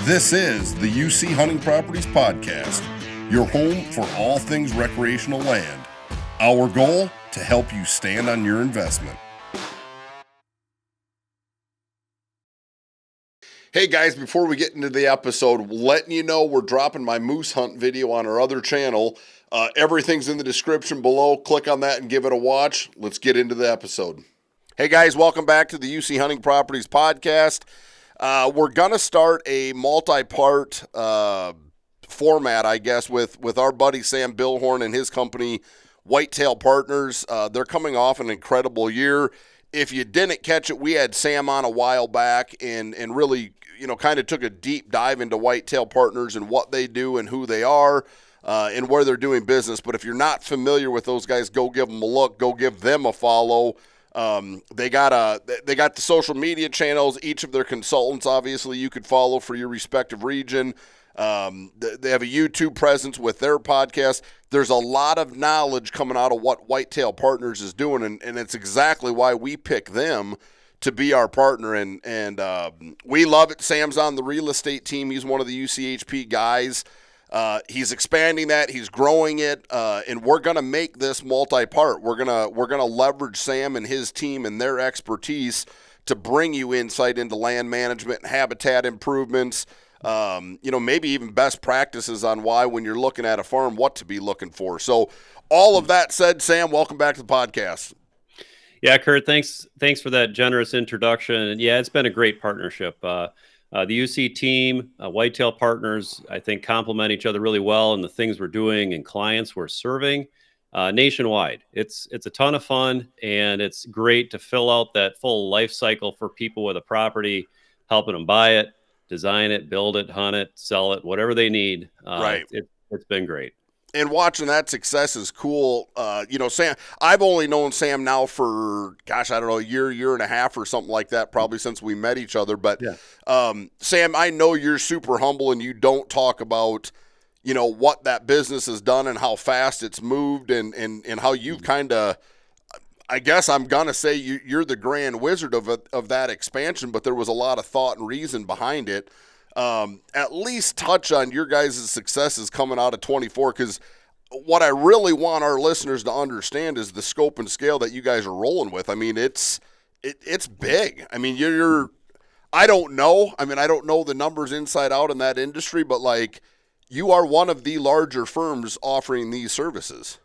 This is the UC Hunting Properties Podcast, your home for all things recreational land. Our goal, to help you stand on your investment. Hey guys, before we get into the episode, letting you know we're dropping my moose hunt video on our other channel. Everything's in the description below. Click on that and give it a watch. Let's get into the episode. Hey guys, welcome back to the UC Hunting Properties Podcast. We're going to start a multi-part format, I guess, with our buddy Sam Bilhorn and his company, Whitetail Partners. They're coming off an incredible year. If you didn't catch it, we had Sam on a while back and really, kind of took a deep dive into Whitetail Partners and what they do and who they are and where they're doing business. But if you're not familiar with those guys, go give them a look. Go give them a follow. They got the social media channels. Each of their consultants, obviously, you could follow for your respective region. They have a YouTube presence with their podcast. There's a lot of knowledge coming out of what Whitetail Partners is doing, and it's exactly why we pick them to be our partner. And we love it. Sam's on the real estate team. He's one of the UCHP guys. He's expanding that. He's growing it, and we're going to make this multi-part. We're gonna leverage Sam and his team and their expertise to bring you insight into land management, habitat improvements, maybe even best practices on why, when you're looking at a farm, what to be looking for. So all of that said, Sam, welcome back to the podcast. Yeah, Kurt, thanks for that generous introduction. And yeah, it's been a great partnership. The UC team, Whitetail Partners, I think complement each other really well in the things we're doing and clients we're serving nationwide. It's a ton of fun, and it's great to fill out that full life cycle for people with a property, helping them buy it, design it, build it, hunt it, sell it, whatever they need. Right. It's been great. And watching that success is cool. Sam, I've only known Sam now for, I don't know, a year and a half or something like that, probably since we met each other. But yeah. Sam, I know you're super humble and you don't talk about, what that business has done and how fast it's moved and how you've kind of, I guess I'm going to say you're the grand wizard of that expansion, but there was a lot of thought and reason behind it. At least touch on your guys' successes coming out of 24, because what I really want our listeners to understand is the scope and scale that you guys are rolling with. I mean, it's big. I mean, I don't know. I mean, I don't know the numbers inside out in that industry, but like, you are one of the larger firms offering these services.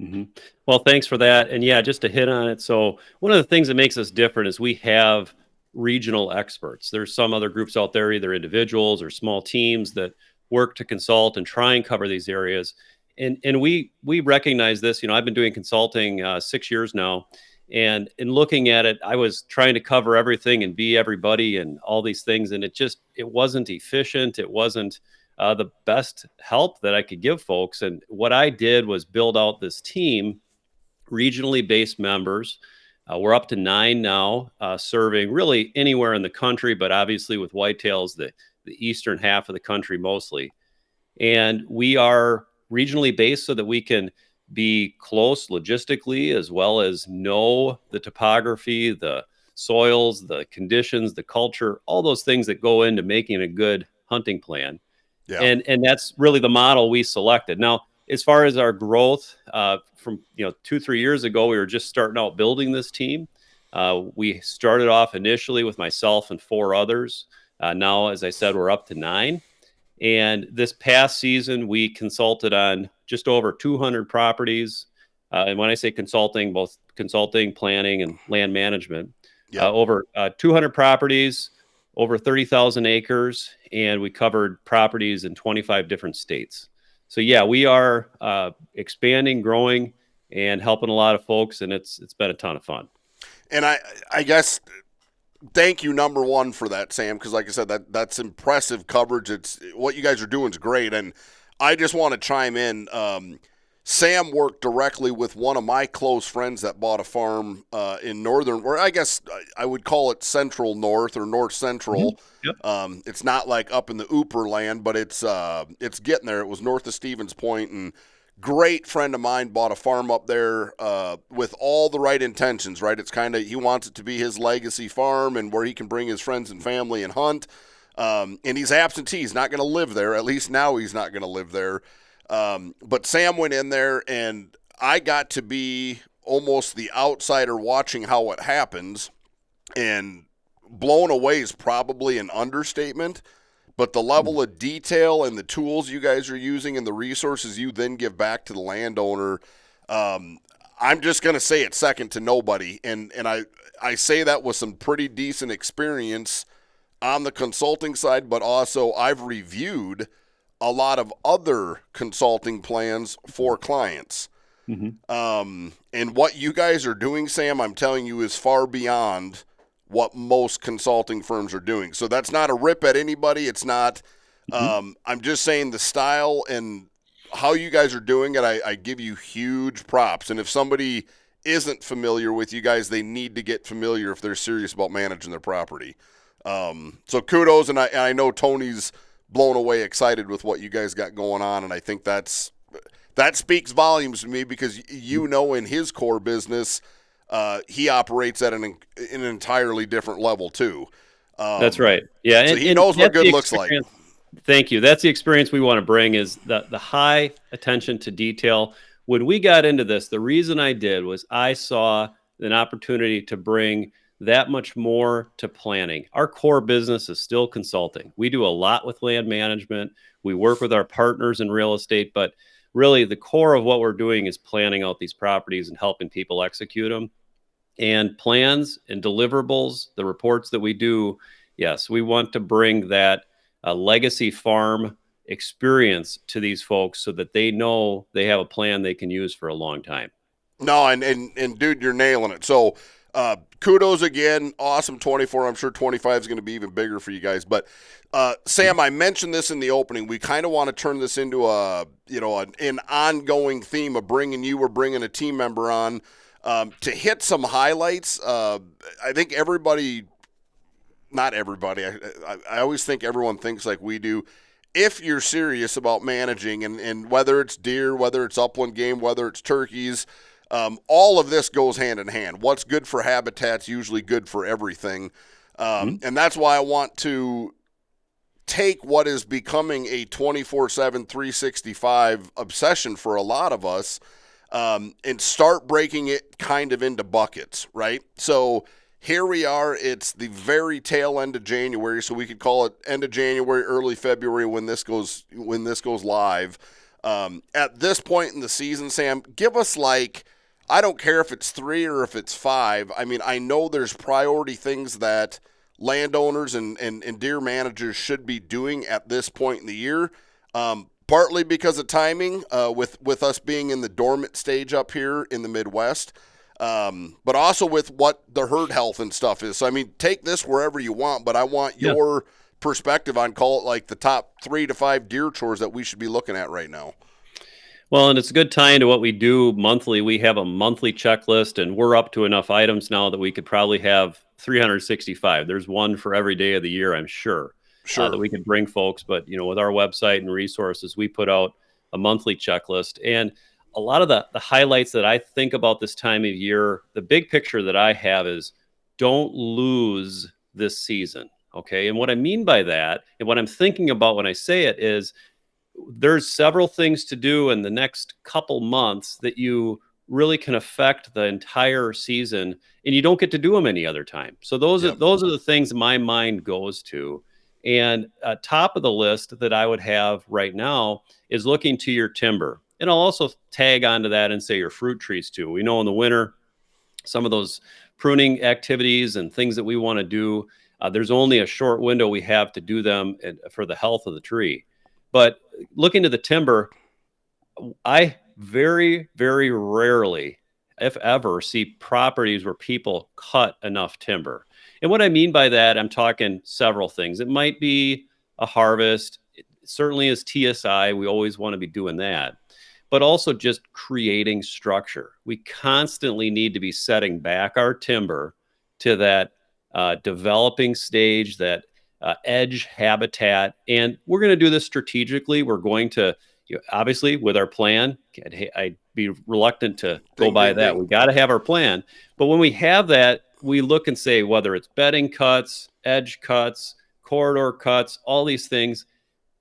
Mm-hmm. Well, thanks for that. And yeah, just to hit on it. So one of the things that makes us different is we have regional experts. There's some other groups out there, either individuals or small teams, that work to consult and try and cover these areas. And we recognize this. I've been doing consulting 6 years now, and in looking at it, I was trying to cover everything and be everybody and all these things, and it wasn't efficient. It wasn't the best help that I could give folks. And what I did was build out this team, regionally based members. We're up to 9 now, serving really anywhere in the country, but obviously with whitetails, the eastern half of the country mostly. And we are regionally based so that we can be close logistically, as well as know the topography, the soils, the conditions, the culture, all those things that go into making a good hunting plan. Yeah. And that's really the model we selected. Now, as far as our growth, from 2-3 years ago, we were just starting out building this team. We started off initially with myself and 4 others. Now, as I said, we're up to 9. And this past season, we consulted on just over 200 properties. And when I say consulting, both consulting, planning, and land management, over 200 properties, over 30,000 acres, and we covered properties in 25 different states. So yeah, we are expanding, growing, and helping a lot of folks, and it's been a ton of fun. And I guess thank you, number one, for that, Sam, because like I said, that's impressive coverage. It's what you guys are doing is great, and I just want to chime in. Sam worked directly with one of my close friends that bought a farm in northern, or I guess I would call it central north or north central. Mm-hmm. Yep. It's not like up in the Ooper land, but it's getting there. It was north of Stevens Point, and great friend of mine bought a farm up there with all the right intentions, right? It's kind of, he wants it to be his legacy farm and where he can bring his friends and family and hunt. And he's absentee. He's not going to live there. At least now he's not going to live there. But Sam went in there, and I got to be almost the outsider watching how it happens. And blown away is probably an understatement. But the level of detail and the tools you guys are using and the resources you then give back to the landowner, I'm just going to say it's second to nobody. And I say that with some pretty decent experience on the consulting side, but also I've reviewed a lot of other consulting plans for clients. And what you guys are doing, Sam, I'm telling you, is far beyond what most consulting firms are doing. So that's not a rip at anybody. It's not, I'm just saying the style and how you guys are doing it, I give you huge props. And if somebody isn't familiar with you guys, they need to get familiar if they're serious about managing their property. So kudos. And I know Tony's blown away excited with what you guys got going on. And I think that speaks volumes to me, because in his core business, he operates at an entirely different level too. That's right. Yeah. So he knows what good looks like. Thank you. That's the experience we want to bring, is the high attention to detail. When we got into this, the reason I did was I saw an opportunity to bring that much more to planning. Our core business is still consulting. We do a lot with land management. We work with our partners in real estate, but really the core of what we're doing is planning out these properties and helping people execute them. And plans and deliverables, the reports that we do, yes, we want to bring that legacy farm experience to these folks so that they know they have a plan they can use for a long time. No, and dude, you're nailing it. So kudos again. Awesome 24. I'm sure 25 is going to be even bigger for you guys. But Sam, I mentioned this in the opening. We kind of want to turn this into an ongoing theme of bringing a team member on to hit some highlights. I think not everybody. I always think everyone thinks like we do. If you're serious about managing, and whether it's deer, whether it's upland game, whether it's turkeys, all of this goes hand in hand. What's good for habitat's usually good for everything. And that's why I want to take what is becoming a 24/7, 365 obsession for a lot of us, and start breaking it kind of into buckets, right? So here we are. It's the very tail end of January, so we could call it end of January, early February when this goes live. At this point in the season, Sam, give us I don't care if it's 3 or if it's 5. I mean, I know there's priority things that landowners and deer managers should be doing at this point in the year. Partly because of timing, with us being in the dormant stage up here in the Midwest. But also with what the herd health and stuff is. So, I mean, take this wherever you want, but I want your perspective on, call it like the top 3 to 5 deer chores that we should be looking at right now. Well, and it's a good tie into what we do monthly. We have a monthly checklist, and we're up to enough items now that we could probably have 365. There's one for every day of the year, I'm sure. That we could bring folks. But, with our website and resources, we put out a monthly checklist. And a lot of the highlights that I think about this time of year, the big picture that I have is don't lose this season. Okay. And what I mean by that, and what I'm thinking about when I say it, is there's several things to do in the next couple months that you really can affect the entire season, and you don't get to do them any other time. So those are the things my mind goes to. And top of the list that I would have right now is looking to your timber. And I'll also tag onto that and say your fruit trees too. We know in the winter, some of those pruning activities and things that we want to do, there's only a short window we have to do them for the health of the tree. But looking to the timber, I very, very rarely, if ever, see properties where people cut enough timber. And what I mean by that, I'm talking several things. It might be a harvest. It certainly is TSI. We always want to be doing that. But also just creating structure. We constantly need to be setting back our timber to that developing stage, that edge habitat. And we're going to do this strategically. We're going to, obviously, with our plan, I'd be reluctant to go by that. We got to have our plan. But when we have that, we look and say, whether it's bedding cuts, edge cuts, corridor cuts, all these things.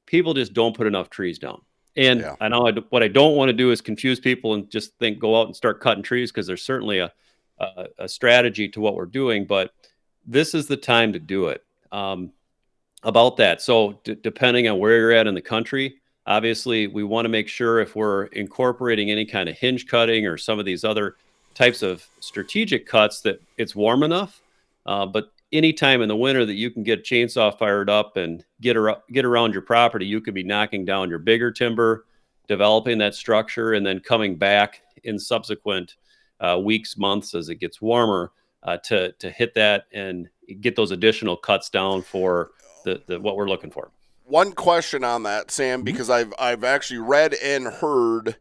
People just don't put enough trees down. And Yeah. I know what I don't want to do is confuse people and just think go out and start cutting trees, because there's certainly a strategy to what we're doing, but this is the time to do it. About that. So depending on where you're at in the country, obviously we want to make sure if we're incorporating any kind of hinge cutting or some of these other types of strategic cuts that it's warm enough. But anytime in the winter that you can get a chainsaw fired up and get around your property, you could be knocking down your bigger timber, developing that structure, and then coming back in subsequent weeks, months as it gets warmer to hit that and get those additional cuts down for the what we're looking for. One question on that, Sam, because I've actually read and heard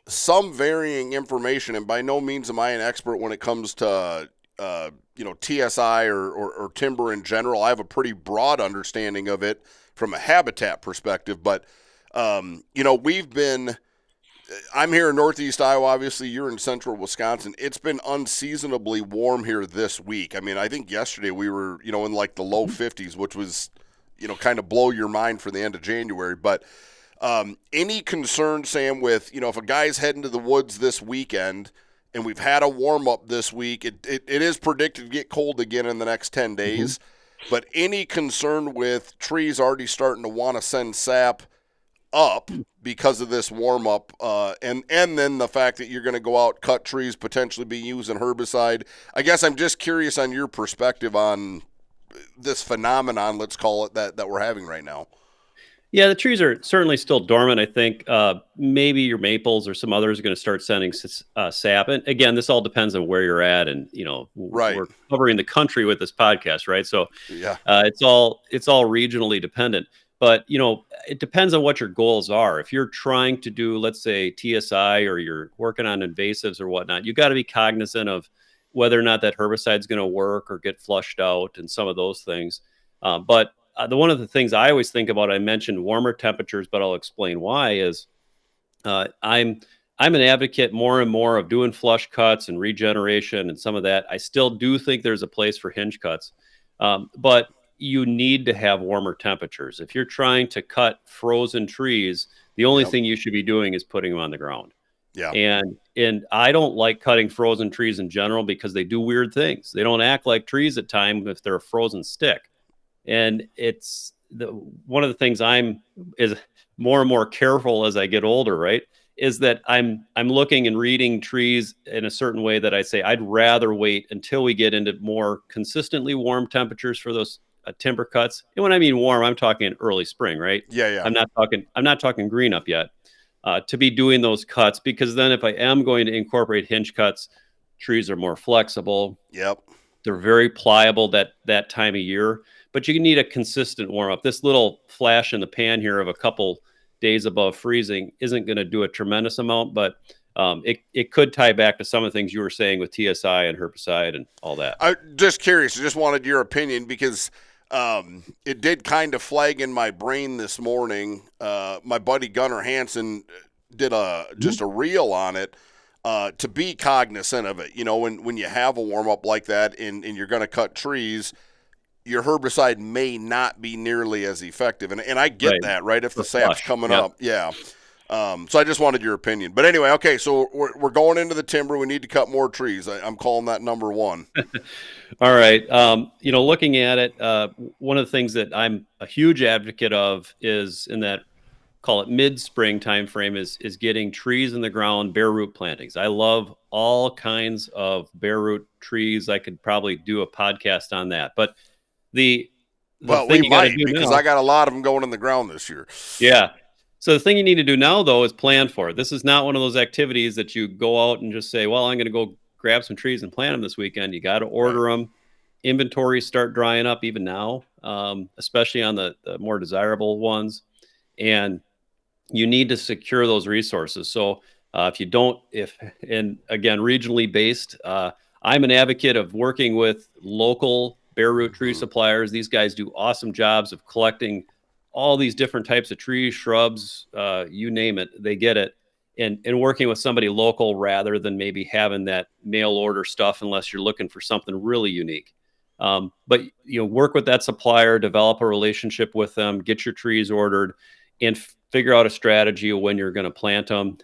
some varying information, and by no means am I an expert when it comes to TSI or timber in general. I have a pretty broad understanding of it from a habitat perspective, but I'm here in Northeast Iowa. Obviously, you're in central Wisconsin. It's been unseasonably warm here this week. I mean, I think yesterday we were, in like the low 50s, which was, kind of blow your mind for the end of January. But any concern, Sam, with, if a guy's heading to the woods this weekend and we've had a warm-up this week, it is predicted to get cold again in the next 10 days. But any concern with trees already starting to want to send sap up because of this warm up, and then the fact that you're going to go out, cut trees, potentially be using herbicide. I guess I'm just curious on your perspective on this phenomenon, let's call it that we're having right now. Yeah, the trees are certainly still dormant. I think maybe your maples or some others are going to start sending sap. And again, this all depends on where you're at, and Right. we're covering the country with this podcast, right? So Yeah. it's all regionally dependent. But it depends on what your goals are. If you're trying to do, let's say, TSI, or you're working on invasives or whatnot, you got to be cognizant of whether or not that herbicide is going to work or get flushed out and some of those things. But one of the things I always think about, I mentioned warmer temperatures, but I'll explain why, is I'm an advocate more and more of doing flush cuts and regeneration and some of that. I still do think there's a place for hinge cuts, but you need to have warmer temperatures. If you're trying to cut frozen trees, the only thing you should be doing is putting them on the ground. Yeah. And I don't like cutting frozen trees in general because they do weird things. They don't act like trees at times if they're a frozen stick. And it's one of the things is more and more careful as I get older, right? Is that I'm looking and reading trees in a certain way that I say I'd rather wait until we get into more consistently warm temperatures for those timber cuts. And when I mean warm, I'm talking early spring, right? Yeah. I'm not talking green up yet, to be doing those cuts, because then if I am going to incorporate hinge cuts, trees are more flexible. Yep. They're very pliable that time of year, but you need a consistent warm up. This little flash in the pan here of a couple days above freezing isn't going to do a tremendous amount, but it could tie back to some of the things you were saying with TSI and herbicide and all that. I'm just curious. I just wanted your opinion because it did kind of flag in my brain this morning. My buddy Gunnar Hansen did just a reel on it to be cognizant of it. When you have a warm up like that and you're going to cut trees, your herbicide may not be nearly as effective. And I get that, right? If the sap's coming up. Yeah. So I just wanted your opinion. But anyway, okay, so we're going into the timber. We need to cut more trees. I'm calling that number one. All right. Looking at it, one of the things that I'm a huge advocate of is in that, call it mid-spring time frame, is getting trees in the ground, bare root plantings. I love all kinds of bare root trees. I could probably do a podcast on that. But the thing we might, because I got a lot of them going in the ground this year. Yeah. So the thing you need to do now, though, is plan for it. This is not one of those activities that you go out and just say, well, I'm going to go grab some trees and plant them this weekend. You got to order them. Inventories start drying up even now, especially on the more desirable ones. And you need to secure those resources. So if you don't, and again, regionally based, I'm an advocate of working with local bare root tree suppliers. These guys do awesome jobs of collecting all these different types of trees, shrubs, you name it, they get it. And working with somebody local rather than maybe having that mail order stuff, unless you're looking for something really unique. But work with that supplier, develop a relationship with them, get your trees ordered, and figure out a strategy of when you're going to plant them.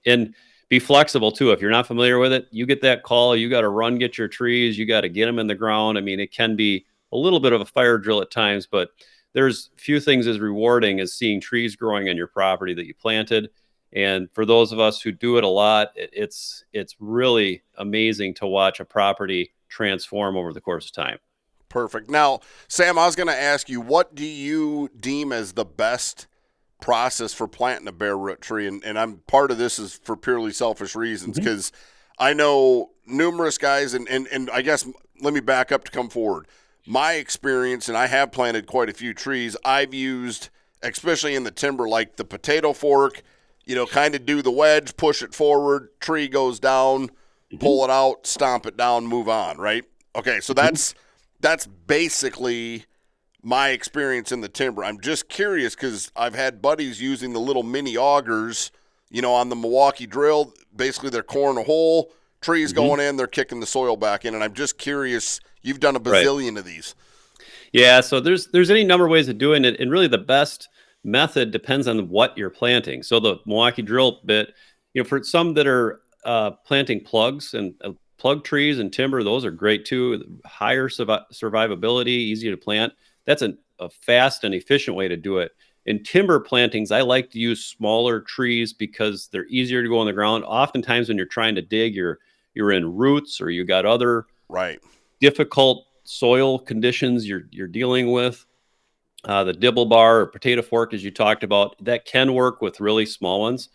And be flexible too. If you're not familiar with it, you get that call, you got to run, get your trees, you got to get them in the ground. I mean, it can be a little bit of a fire drill at times, but there's few things as rewarding as seeing trees growing on your property that you planted. And for those of us who do it a lot, it's really amazing to watch a property transform over the course of time. Perfect. Now, Sam, I was going to ask you, what do you deem as the best process for planting a bare root tree? And I'm part of this is for purely selfish reasons, because I know numerous guys, and I guess let me back up to come forward. My experience, and I have planted quite a few trees, I've used, especially in the timber, like the potato fork, kind of do the wedge, push it forward, tree goes down, pull it out, stomp it down, move on, right? Okay, so that's basically my experience in the timber. I'm just curious because I've had buddies using the little mini augers, on the Milwaukee drill. Basically, they're coring a hole, trees going in, they're kicking the soil back in, and I'm just curious. You've done a bazillion of these. Yeah, so there's any number of ways of doing it, and really the best method depends on what you're planting. So the Milwaukee drill bit, for some that are planting plugs and plug trees and timber, those are great too. Higher survivability, easy to plant. That's a fast and efficient way to do it. In timber plantings, I like to use smaller trees because they're easier to go on the ground. Oftentimes when you're trying to dig, you're in roots, or you got other difficult soil conditions you're dealing with. The dibble bar or potato fork, as you talked about, that can work with really small ones.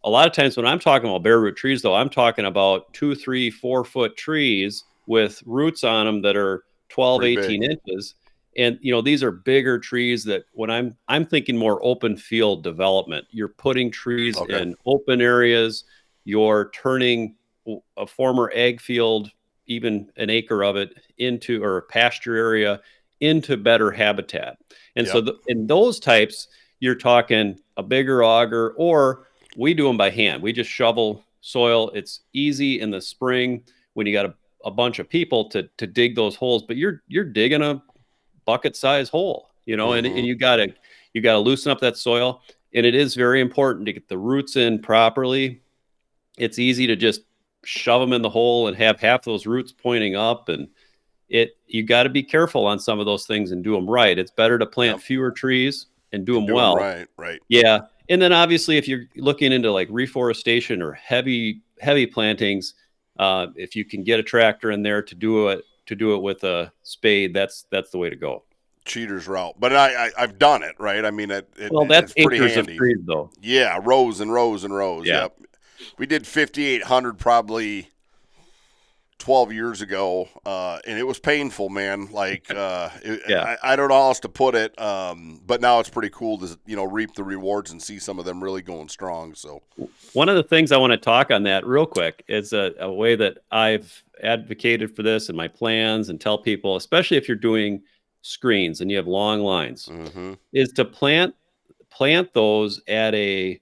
A lot of times when I'm talking about bare root trees, though, I'm talking about 2, 3, 4 foot trees with roots on them that are 12, pretty 18 big. Inches. And, these are bigger trees that when I'm thinking more open field development, you're putting trees in open areas, you're turning a former ag field, even an acre of it, into, or a pasture area, into better habitat. And so in those types, you're talking a bigger auger, or we do them by hand. We just shovel soil. It's easy in the spring when you got a bunch of people to dig those holes, but you're digging a bucket size hole, and you gotta loosen up that soil. And it is very important to get the roots in properly. It's easy to just shove them in the hole and have half those roots pointing up, and you got to be careful on some of those things and do them right. It's better to plant fewer trees and do them well. Right. Yeah. And then obviously if you're looking into like reforestation or heavy plantings, if you can get a tractor in there to do it with a spade, that's the way to go. Cheater's route. But I've done it, right? I mean, that's it's pretty acres handy. Of trees, though. Yeah, rows and rows and rows. Yeah. Yep. We did 5,800 probably 12 years ago, and it was painful, man. Like, I don't know how else to put it, but now it's pretty cool to reap the rewards and see some of them really going strong. So one of the things I want to talk on that real quick is a way that I've advocated for this in my plans and tell people, especially if you're doing screens and you have long lines, is to plant those at a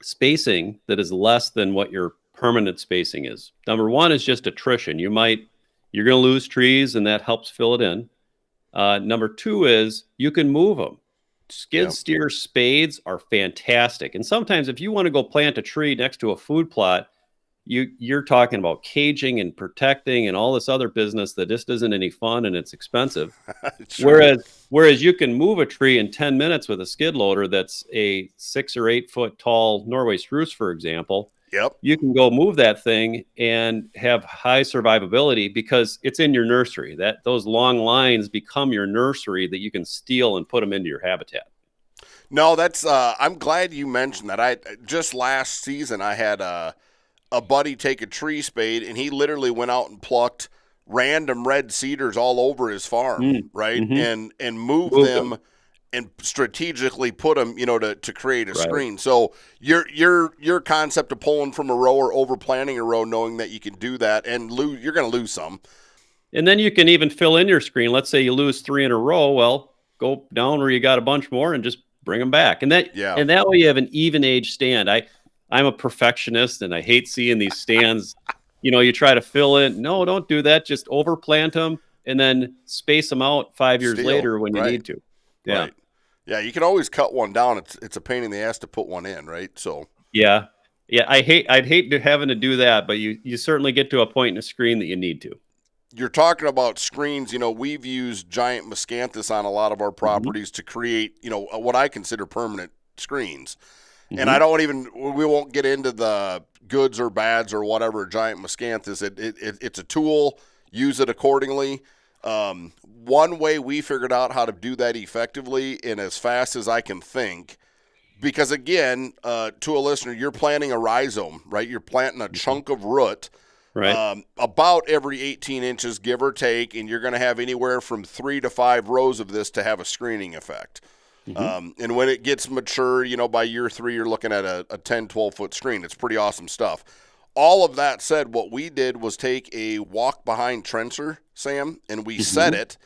spacing that is less than what your permanent spacing is. Number one is just attrition. You're going to lose trees, and that helps fill it in. Number two is you can move them. Skid steer spades are fantastic. And sometimes if you want to go plant a tree next to a food plot, you're talking about caging and protecting and all this other business that just isn't any fun, and it's expensive. Whereas you can move a tree in 10 minutes with a skid loader that's a 6 or 8 foot tall Norway spruce, for example. You can go move that thing and have high survivability because it's in your nursery. Those long lines become your nursery that you can steal and put them into your habitat. No, that's I'm glad you mentioned that. I just last season I had a buddy take a tree spade, and he literally went out and plucked random red cedars all over his farm, right? And moved them and strategically put them, to create a screen. So your concept of pulling from a row or overplanting a row, knowing that you can do that and you're going to lose some. And then you can even fill in your screen. Let's say you lose 3 in a row. Well, go down where you got a bunch more and just bring them back. And that way you have an even age stand. I'm a perfectionist, and I hate seeing these stands you try to fill in. No, don't do that. Just overplant them and then space them out 5 years Steel, later when you right, need to. Yeah. right. Yeah, you can always cut one down. It's a pain in the ass to put one in, right? So Yeah. Yeah. I'd hate to having to do that, but you certainly get to a point in a screen that you need to. you're talking about screens. We've used giant miscanthus on a lot of our Hmm. properties to create, what I consider permanent screens. And Hmm. we won't get into the goods or bads or whatever giant miscanthus. It's a tool. Use it accordingly. One way we figured out how to do that effectively and as fast as I can think, because again, to a listener, you're planting a rhizome, right? You're planting a chunk of root Right. about every 18 inches, give or take, and you're going to have anywhere from 3 to 5 rows of this to have a screening effect. Hmm. And when it gets mature, by year 3, you're looking at a 10, 12-foot screen. It's pretty awesome stuff. All of that said, what we did was take a walk-behind trencher, Sam, and we set Hmm. it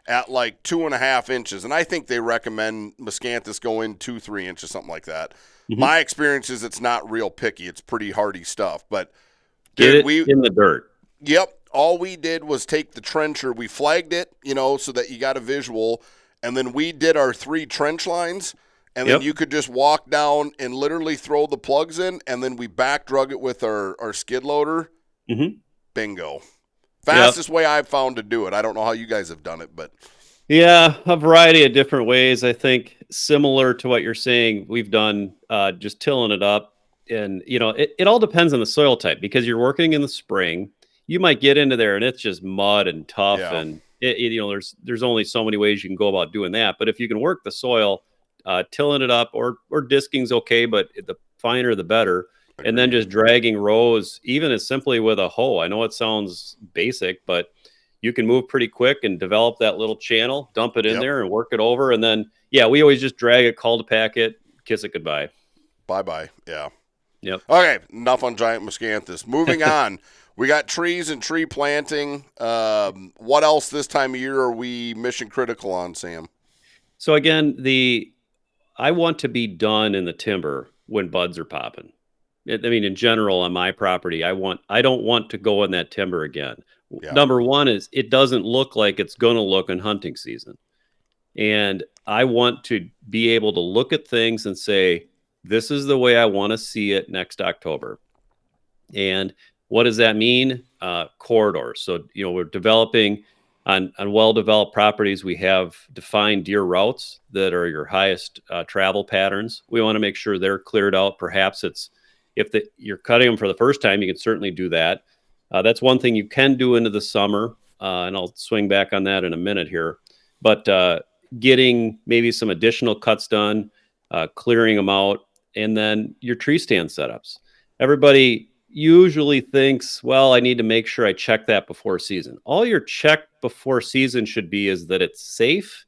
at like 2.5 inches. And I think they recommend miscanthus go in 2, 3 inches, something like that. Hmm. My experience is it's not real picky. It's pretty hardy stuff. But, Get dude, it in the dirt. yep, all we did was take the trencher. We flagged it, so that you got a visual. And then we did our 3 trench lines. And then Yep. you could just walk down and literally throw the plugs in. And then we back drug it with our skid loader. Hmm. Bingo. Yep. Fastest way I've found to do it. I don't know how you guys have done it, but Yeah, a variety of different ways. I think similar to what you're saying, we've done just tilling it up. And, it all depends on the soil type because you're working in the spring. You might get into there and it's just mud and tough. yeah, And, there's only so many ways you can go about doing that. But if you can work the soil, tilling it up or disking's okay, but the finer the better. And then agreed. just dragging rows, even as simply with a hoe. I know it sounds basic, but you can move pretty quick and develop that little channel, dump it in Yep. there and work it over. And then, yeah, we always just drag it, call to pack it, kiss it goodbye. Bye-bye. Yeah. Yep. Okay, enough on giant miscanthus. Moving on. We got trees and tree planting. What else this time of year are we mission critical on, Sam? So again, I want to be done in the timber when buds are popping. I mean, in general, on my property, I don't want to go in that timber again. Yeah. Number one is it doesn't look like it's going to look in hunting season. And I want to be able to look at things and say, this is the way I want to see it next October. And what does that mean? Corridors. So, we're developing on well-developed properties. We have defined deer routes that are your highest travel patterns. We want to make sure they're cleared out. Perhaps if you're cutting them for the first time, you can certainly do that. That's one thing you can do into the summer, and I'll swing back on that in a minute here. But getting maybe some additional cuts done, clearing them out, and then your tree stand setups. Everybody usually thinks, well, I need to make sure I check that before season. All your check before season should be is that it's safe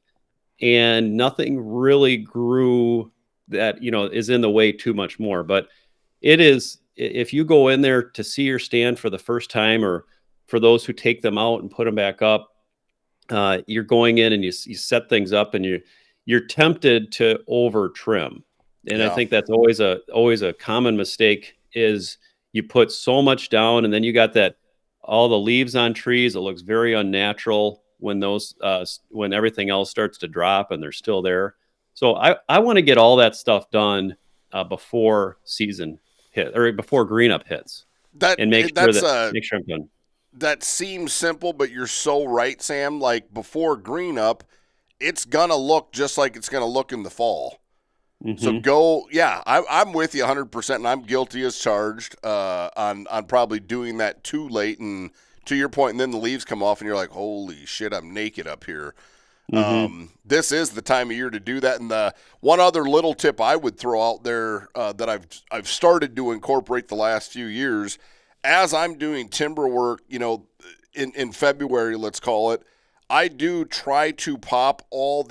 and nothing really grew that, is in the way too much more. But it is, if you go in there to see your stand for the first time, or for those who take them out and put them back up, you're going in and you set things up and you're tempted to over trim. And I Yeah. think that's always a common mistake is you put so much down and then you got that all the leaves on trees. It looks very unnatural when when everything else starts to drop and they're still there. So I want to get all that stuff done before season hit or before green up hits That and that's make sure I'm done. that seems simple, but you're so right, Sam. Like before green up, it's gonna look just like it's gonna look in the fall. So Hmm. yeah, I'm with you 100%, and I'm guilty as charged on probably doing that too late. And to your point, and then the leaves come off, and you're like, holy shit, I'm naked up here. Hmm. This is the time of year to do that. And the one other little tip I would throw out there that I've started to incorporate the last few years, as I'm doing timber work, in February, let's call it, I do try to pop all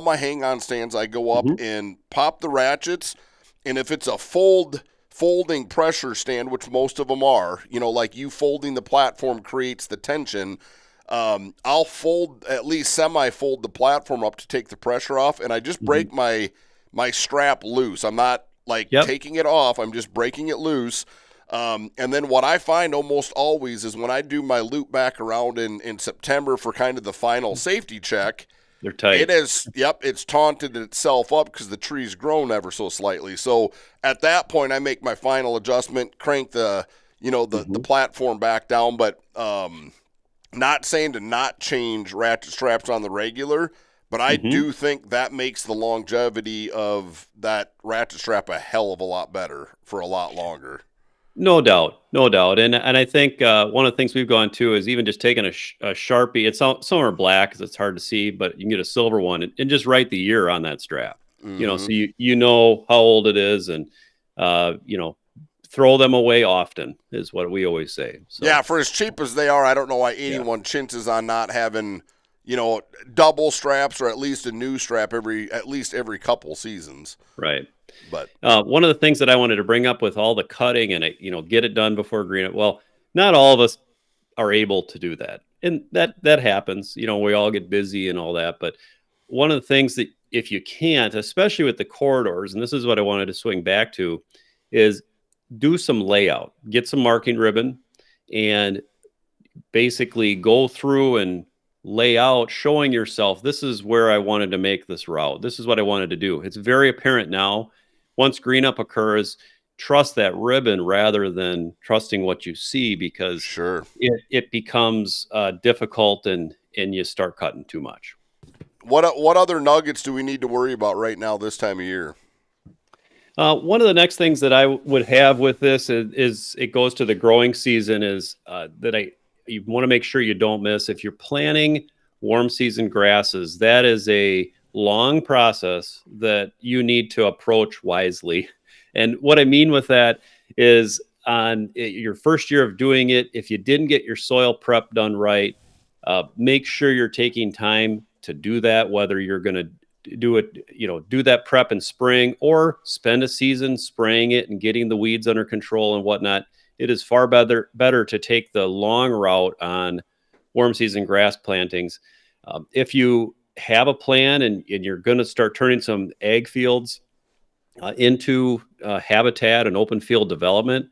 my hang on stands. I go up Hmm. and pop the ratchets, and if it's a folding pressure stand, which most of them are, like you folding the platform creates the tension. I'll fold, at least semi-fold the platform up to take the pressure off, and I just Hmm. break my strap loose. I'm not like Yep. taking it off. I'm just breaking it loose. And then what I find almost always is when I do my loop back around in September for kind of the final safety check, They're tight. it's taunted itself up because the tree's grown ever so slightly. So at that point, I make my final adjustment, crank the platform back down, but not saying to not change ratchet straps on the regular, but I do think that makes the longevity of that ratchet strap a hell of a lot better for a lot longer. No doubt, no doubt, and I think one of the things we've gone to is even just taking a Sharpie. Some are black because it's hard to see, but you can get a silver one and just write the year on that strap. So you know how old it is, and throw them away often is what we always say. So, yeah, for as cheap as they are, I don't know why anyone chinches on not having double straps or at least a new strap at least every couple seasons. Right. But one of the things that I wanted to bring up with all the cutting and get it done before green. Well, not all of us are able to do that, and that happens. We all get busy and all that. But one of the things that if you can't, especially with the corridors, and this is what I wanted to swing back to, is do some layout, get some marking ribbon, and basically go through and lay out, showing yourself, this is where I wanted to make this route. This is what I wanted to do. It's very apparent now. Once green up occurs, trust that ribbon rather than trusting what you see, because it becomes difficult and you start cutting too much. What other nuggets do we need to worry about right now this time of year? One of the next things that I would have with this is it goes to the growing season, is that you want to make sure you don't miss. If you're planting warm season grasses, that is a long process that you need to approach wisely. And what I mean with that is, on your first year of doing it, if you didn't get your soil prep done right, make sure you're taking time to do that, whether you're going to do that prep in spring or spend a season spraying it and getting the weeds under control and whatnot. It is far better to take the long route on warm season grass plantings. If you have a plan and you're going to start turning some ag fields into habitat and open field development,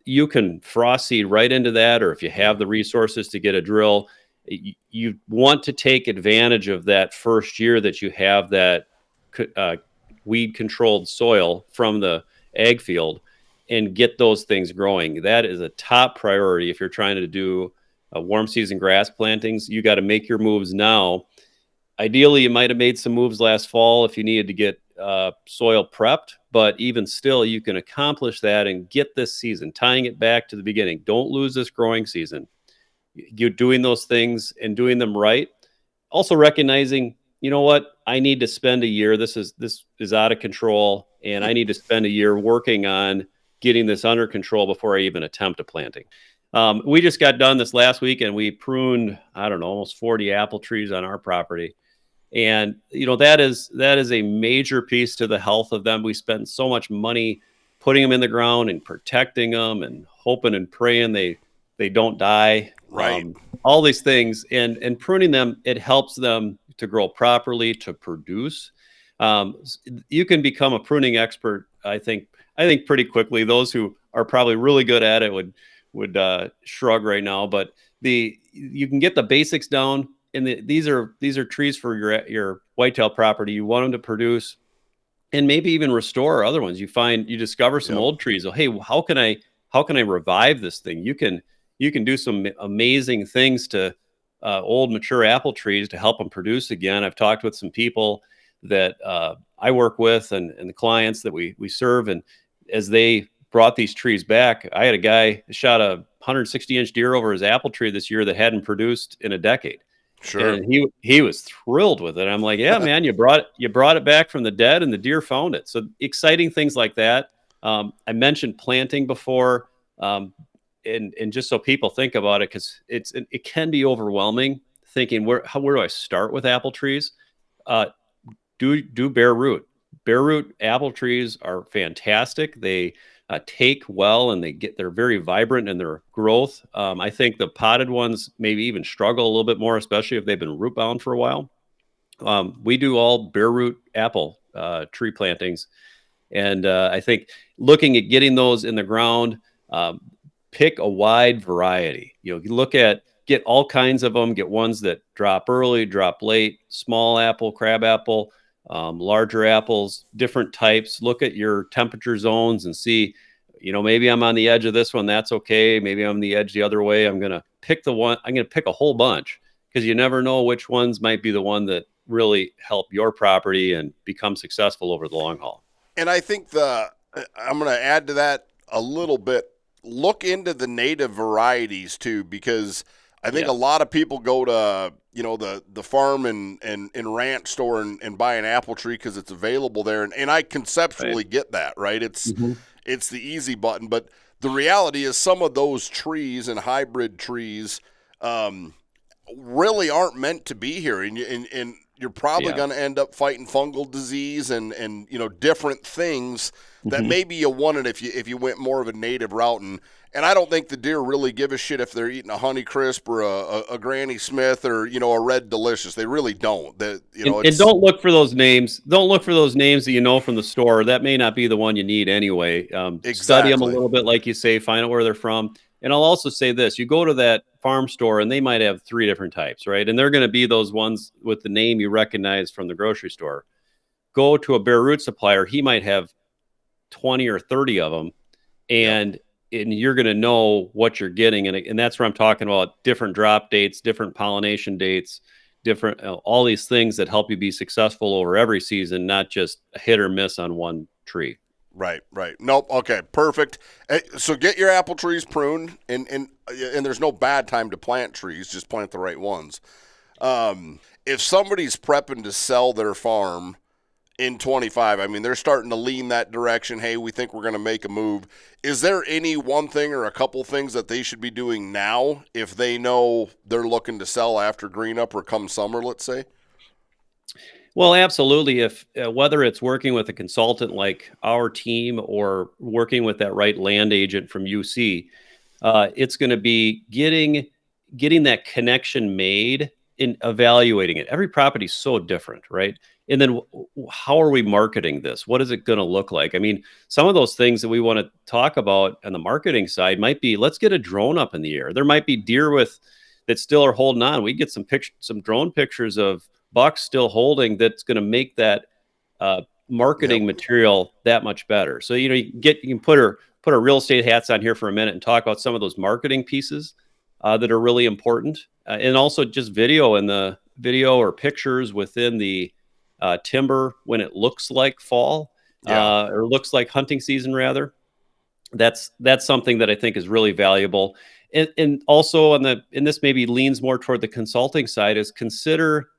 you can frost seed right into that, or if you have the resources to get a drill, you want to take advantage of that first year that you have that weed controlled soil from the ag field and get those things growing. That is a top priority. If you're trying to do warm season grass plantings, you got to make your moves now. Ideally, you might have made some moves last fall if you needed to get soil prepped, but even still, you can accomplish that and get this season, tying it back to the beginning. Don't lose this growing season. You're doing those things and doing them right. Also recognizing, what, I need to spend a year. This is out of control, and I need to spend a year working on getting this under control before I even attempt a planting. We just got done this last week, and we pruned, I don't know, almost 40 apple trees on our property. And, that is a major piece to the health of them. We spend so much money putting them in the ground and protecting them and hoping and praying they don't die. Right. All these things, and pruning them, it helps them to grow properly, to produce. You can become a pruning expert, I think pretty quickly. Those who are probably really good at it would shrug right now, but you can get the basics down. And these are trees for your whitetail property. You want them to produce, and maybe even restore other ones. You discover some old trees. Oh, hey, how can I revive this thing? You can do some amazing things to old mature apple trees to help them produce again. I've talked with some people that I work with and the clients that we serve, and as they brought these trees back, I had a guy shot a 160-inch deer over his apple tree this year that hadn't produced in a decade. Sure. And he was thrilled with it. I'm like, yeah, man, you brought it back from the dead, and the deer found it. So exciting things like that. I mentioned planting before, and just so people think about it, because it can be overwhelming thinking where do I start with apple trees? Do bare root. Bare root apple trees are fantastic. They take well, and they're very vibrant in their growth. I think the potted ones maybe even struggle a little bit more, especially if they've been root bound for a while. We do all bare root apple tree plantings, and I think looking at getting those in the ground Um, Pick a wide variety. You get all kinds of them. Get ones that drop early, drop late, small apple, crab apple, larger apples, different types. Look at your temperature zones and see, maybe I'm on the edge of this one. That's okay. Maybe I'm on the edge the other way. I'm going to pick a whole bunch, because you never know which ones might be the one that really help your property and become successful over the long haul. And I think I'm going to add to that a little bit. Look into the native varieties too, because I think a lot of people go to the farm and ranch store and buy an apple tree because it's available there, and I conceptually get that, right? It's the easy button, but the reality is some of those trees and hybrid trees really aren't meant to be here, and you're probably going to end up fighting fungal disease and different things that maybe you wanted if you went more of a native route. And I don't think the deer really give a shit if they're eating a Honeycrisp or a Granny Smith or a Red Delicious. They really don't. And don't look for those names. Don't look for those names that you know from the store. That may not be the one you need anyway. Exactly. Study them a little bit, like you say. Find out where they're from. And I'll also say this: you go to that farm store, and they might have 3 different types, right? And they're going to be those ones with the name you recognize from the grocery store. Go to a bare root supplier; he might have 20 or 30 of them, and you're going to know what you're getting. And that's where I'm talking about different drop dates, different pollination dates, different all these things that help you be successful over every season, not just a hit or miss on one tree. Right. Nope. Okay. Perfect. So get your apple trees pruned, and there's no bad time to plant trees. Just plant the right ones. If somebody's prepping to sell their farm in 25, I mean, they're starting to lean that direction. Hey, we think we're going to make a move. Is there any one thing or a couple things that they should be doing now if they know they're looking to sell after green up or come summer, let's say? Well, absolutely. If whether it's working with a consultant like our team or working with that right land agent from UC, it's going to be getting that connection made in evaluating it. Every property is so different, right? And then how are we marketing this? What is it going to look like? I mean, some of those things that we want to talk about on the marketing side might be, let's get a drone up in the air. There might be deer that still are holding on. We get some drone pictures of bucks still holding. That's going to make that marketing material that much better. So you can put our real estate hats on here for a minute and talk about some of those marketing pieces that are really important, and also just video or pictures within the timber when it looks like fall or looks like hunting season rather. That's something that I think is really valuable. And also and this maybe leans more toward the consulting side, is consider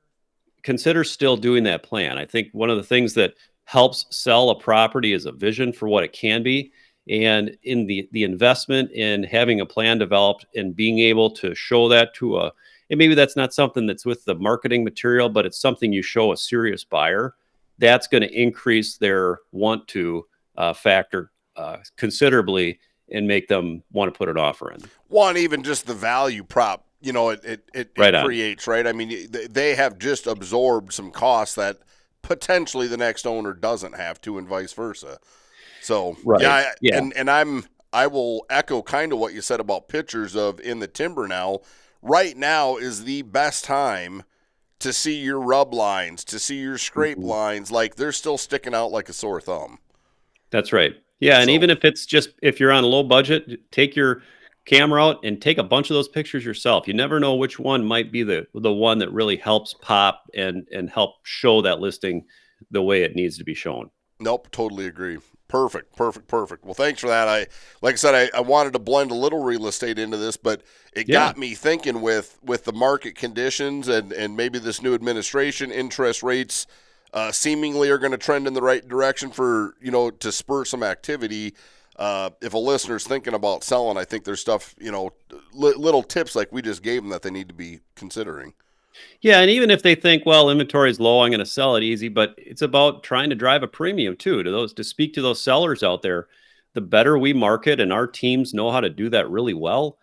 still doing that plan. I think one of the things that helps sell a property is a vision for what it can be, and in the investment in having a plan developed and being able to show that and maybe that's not something that's with the marketing material, but it's something you show a serious buyer. That's going to increase their want to factor considerably and make them want to put an offer in. One, even just the value prop, it creates, right? I mean, they have just absorbed some costs that potentially the next owner doesn't have to, and vice versa. So, I will echo kind of what you said about pictures of in the timber now. Right now is the best time to see your rub lines, to see your scrape lines. Like, they're still sticking out like a sore thumb. That's right. Yeah, and even if you're on a low budget, take your camera out and take a bunch of those pictures yourself. You never know which one might be the one that really helps pop and help show that listing the way it needs to be shown. Nope, totally agree. Perfect. Well, thanks for that. Like I said, I wanted to blend a little real estate into this, but it got me thinking with the market conditions and maybe this new administration, interest rates seemingly are going to trend in the right direction for, to spur some activity. If a listener's thinking about selling, I think there's stuff, little tips like we just gave them that they need to be considering. Yeah, and even if they think, well, inventory is low, I'm going to sell it easy, but it's about trying to drive a premium too to speak to those sellers out there. The better we market, and our teams know how to do that really well,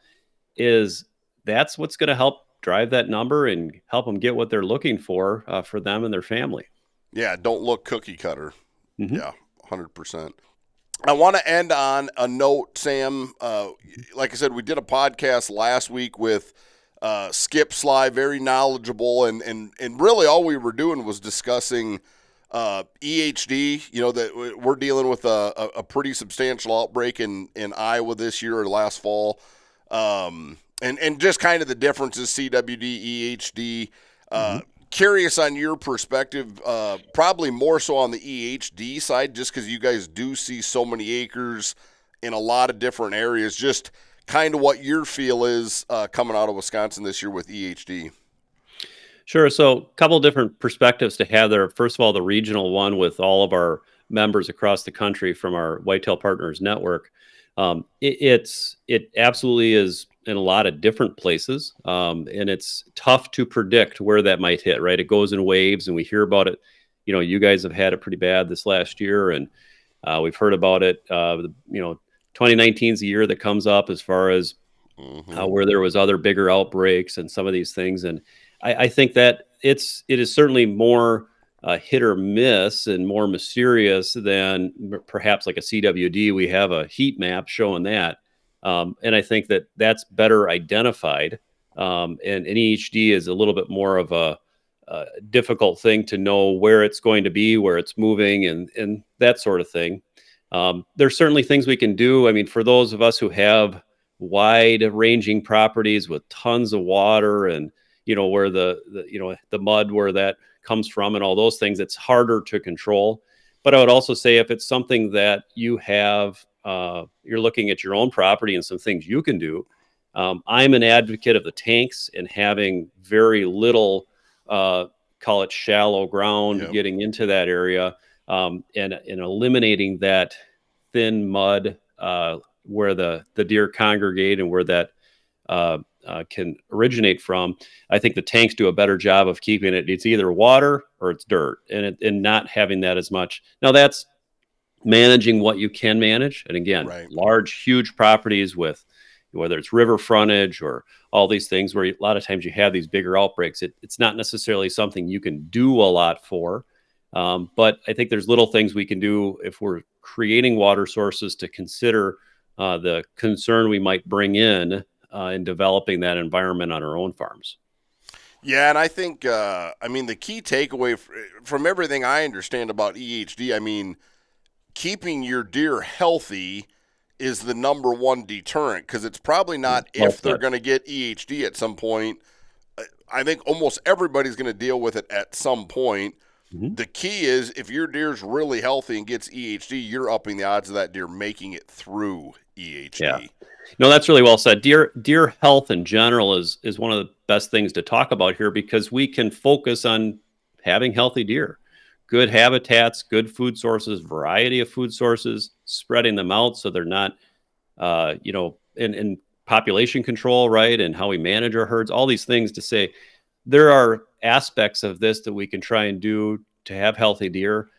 that's what's going to help drive that number and help them get what they're looking for them and their family. Yeah, don't look cookie cutter. Yeah, 100%. I want to end on a note, Sam. Like I said, we did a podcast last week with Skip Sly, very knowledgeable, and really all we were doing was discussing EHD. You know that we're dealing with a pretty substantial outbreak in Iowa this year or last fall, and just kind of the differences CWD, EHD. Mm-hmm. Curious on your perspective, probably more so on the EHD side, just because you guys do see so many acres in a lot of different areas. Just kind of what your feel is coming out of Wisconsin this year with EHD. Sure. So, a couple different perspectives to have there. First of all, the regional one with all of our members across the country from our Whitetail Partners network. It absolutely is in a lot of different places, and it's tough to predict where that might hit. Right, it goes in waves, and we hear about it. You guys have had it pretty bad this last year, and we've heard about it. 2019 is a year that comes up as far as where there was other bigger outbreaks and some of these things, and I think that it is certainly more hit or miss and more mysterious than perhaps like a CWD. We have a heat map showing that. And I think that that's better identified. And EHD is a little bit more of a difficult thing to know where it's going to be, where it's moving, and that sort of thing. There's certainly things we can do. I mean, for those of us who have wide ranging properties with tons of water and, where the mud where that comes from and all those things, it's harder to control. But I would also say if it's something that you have, you're looking at your own property and some things you can do. I'm an advocate of the tanks and having very little, call it shallow ground, getting into that area, and eliminating that thin mud where the deer congregate and where that can originate from. I think the tanks do a better job of keeping it. It's either water or it's dirt, and not having that as much. Now that's managing what you can manage. And again, large, huge properties with whether it's river frontage or all these things where a lot of times you have these bigger outbreaks. It's not necessarily something you can do a lot for. But I think there's little things we can do if we're creating water sources to consider the concern we might bring in developing that environment on our own farms. Yeah, and I think, the key takeaway from everything I understand about EHD, keeping your deer healthy is the number one deterrent, because it's probably not if they're going to get EHD at some point. I think almost everybody's going to deal with it at some point. Mm-hmm. The key is if your deer's really healthy and gets EHD, you're upping the odds of that deer making it through EHD. Yeah. No, that's really well said. Deer health in general is one of the best things to talk about here, because we can focus on having healthy deer, good habitats, good food sources, variety of food sources, spreading them out so they're not, in population control, right? And how we manage our herds, all these things to say there are aspects of this that we can try and do to have healthy deer,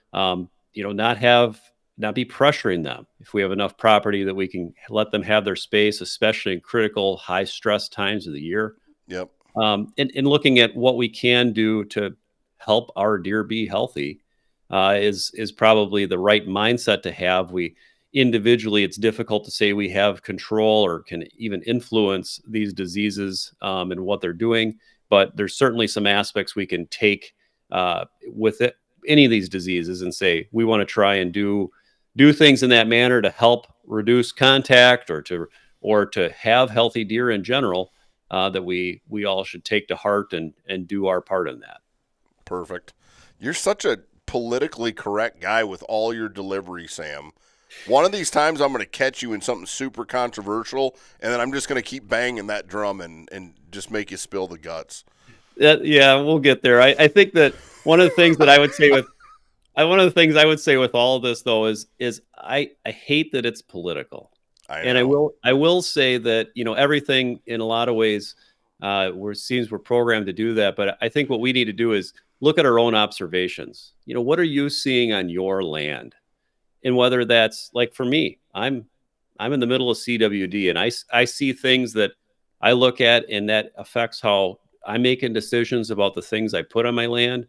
not be pressuring them. If we have enough property that we can let them have their space, especially in critical high stress times of the year. Yep. And looking at what we can do to help our deer be healthy is probably the right mindset to have. We individually, it's difficult to say we have control or can even influence these diseases and what they're doing, but there's certainly some aspects we can take with it, any of these diseases, and say we want to try and do things in that manner to help reduce contact or to have healthy deer in general, that we all should take to heart and do our part in that. Perfect. You're such a politically correct guy with all your delivery, Sam. One of these times I'm going to catch you in something super controversial, and then I'm just going to keep banging that drum and just make you spill the guts. Yeah, we'll get there. I think that one of the things that I would say with all of this, though, is I hate that it's political. And I will say that, everything in a lot of ways, we're programmed to do that. But I think what we need to do is look at our own observations. What are you seeing on your land? And whether that's like, for me, I'm in the middle of CWD, and I see things that I look at, and that affects how I'm making decisions about the things I put on my land,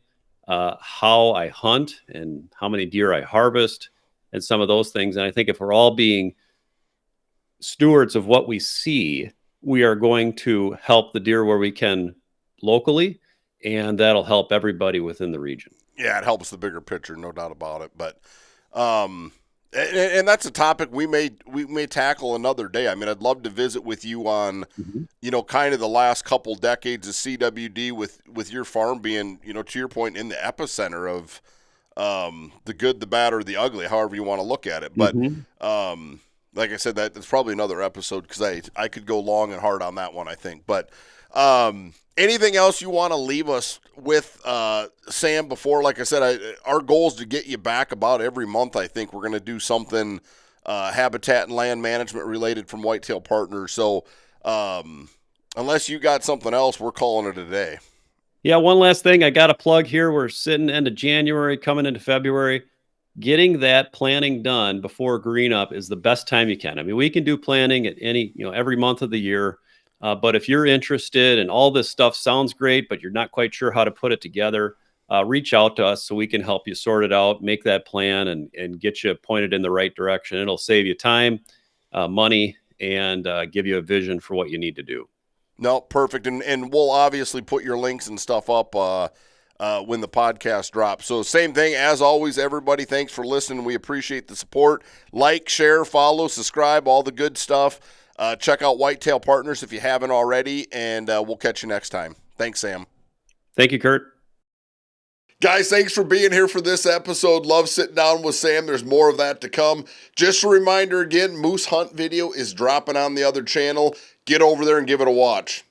how I hunt and how many deer I harvest, and some of those things. And I think if we're all being stewards of what we see, we are going to help the deer where we can locally, and that'll help everybody within the region. Yeah, it helps the bigger picture, no doubt about it. But and that's a topic we may tackle another day. I mean, I'd love to visit with you on, kind of the last couple decades of CWD with your farm being, to your point, in the epicenter of the good, the bad, or the ugly, however you want to look at it. But like I said, that's probably another episode because I could go long and hard on that one, I think. But anything else you want to leave us with, Sam, before, like I said, our goal is to get you back about every month. I think we're going to do something habitat and land management related from Whitetail Partners. So unless you got something else, we're calling it a day. Yeah, one last thing I got to plug here. We're sitting end of January, coming into February. Getting that planning done before green up is the best time you can. I mean, we can do planning at any, every month of the year. But if you're interested and all this stuff sounds great, but you're not quite sure how to put it together, reach out to us so we can help you sort it out, make that plan, and get you pointed in the right direction. It'll save you time, money, and give you a vision for what you need to do. No, perfect. And we'll obviously put your links and stuff up when the podcast drops. So same thing, as always, everybody, thanks for listening. We appreciate the support. Like, share, follow, subscribe, all the good stuff. Check out Whitetail Partners if you haven't already, and we'll catch you next time. Thanks, Sam. Thank you, Kurt. Guys, thanks for being here for this episode. Love sitting down with Sam. There's more of that to come. Just a reminder again, Moose Hunt video is dropping on the other channel. Get over there and give it a watch.